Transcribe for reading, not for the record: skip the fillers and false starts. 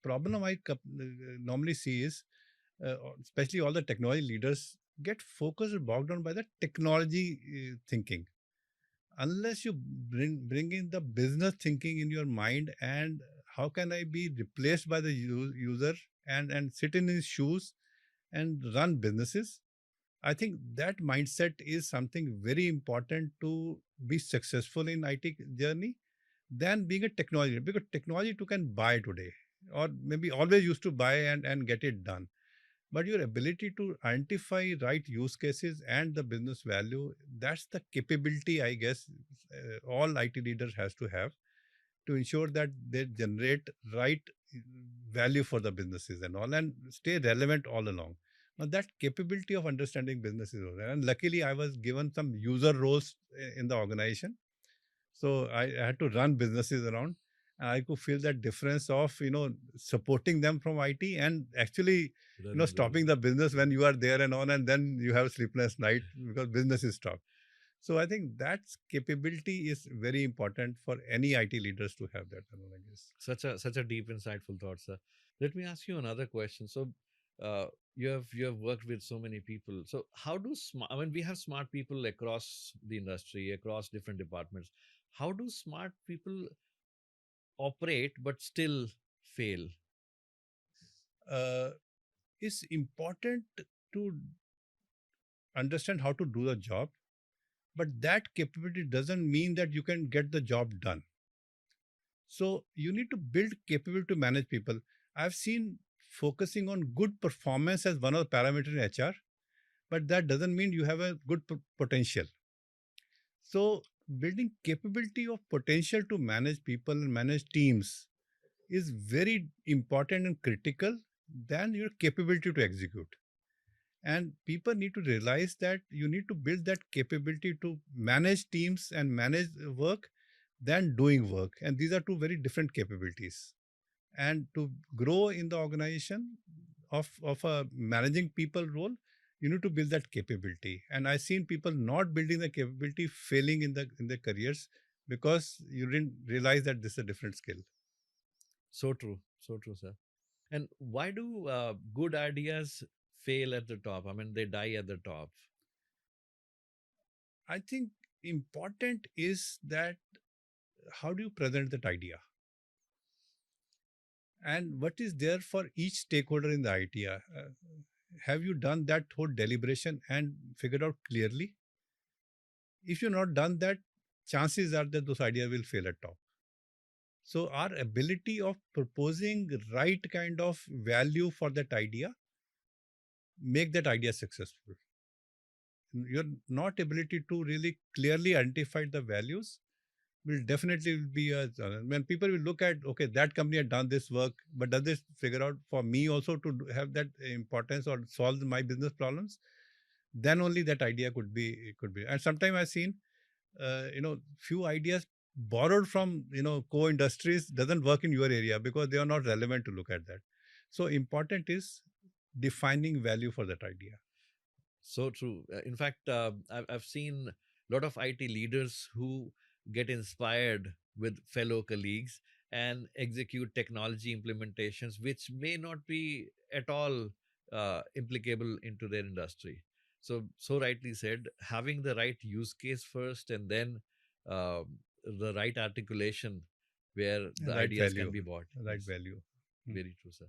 problem I normally see is, especially all the technology leaders get focused or bogged down by the technology thinking. Unless you bring in the business thinking in your mind, and how can I be replaced by the user and sit in his shoes and run businesses. I think that mindset is something very important to be successful in IT journey than being a technology, because technology you can buy today, or maybe always used to buy and get it done. But your ability to identify right use cases and the business value, that's the capability, I guess, all IT leaders has to have, to ensure that they generate right value for the businesses and all, and stay relevant all along. Now that capability of understanding businesses was there. And luckily I was given some user roles in the organization. So I had to run businesses around. And I could feel that difference of, supporting them from IT and actually, Running the stopping business. the business when you are there and on, and then you have sleepless night because business is stopped. So I think that capability is very important for any IT leaders to have that, I guess. Such a deep, insightful thought, sir. Let me ask you another question. So, uh, you have worked with so many people. So, how do smart? I mean, we have smart people across the industry, across different departments. How do smart people operate but still fail? Uh, it's important to understand how to do the job, but that capability doesn't mean that you can get the job done. So you need to build capability to manage people. I've seen focusing on good performance as one of the parameters in HR, but that doesn't mean you have a good potential. So building capability of potential to manage people and manage teams is very important and critical than your capability to execute. And people need to realize that you need to build that capability to manage teams and manage work than doing work. And these are two very different capabilities. And to grow in the organization of a managing people role, you need to build that capability. And I've seen people not building the capability failing in their careers because you didn't realize that this is a different skill. So true, sir. And why do good ideas fail at the top? I mean, they die at the top. I think important is that how do you present that idea, and what is there for each stakeholder in the idea. Have you done that whole deliberation and figured out clearly? If you've not done that, chances are that those ideas will fail at top. So our ability of proposing right kind of value for that idea make that idea successful. Your not ability to really clearly identify the values will definitely be a when people will look at, okay, that company had done this work, but does this figure out for me also to have that importance or solve my business problems? Then only that idea could be. And sometimes I've seen few ideas borrowed from co-industries doesn't work in your area because they are not relevant to look at that. So important is defining value for that idea. So true. In fact, I've seen a lot of IT leaders who get inspired with fellow colleagues and execute technology implementations which may not be at all implicable into their industry. So rightly said, having the right use case first and then uh, the right articulation where the Right ideas can value. be bought. Right Yes, value. Hmm. very true, sir.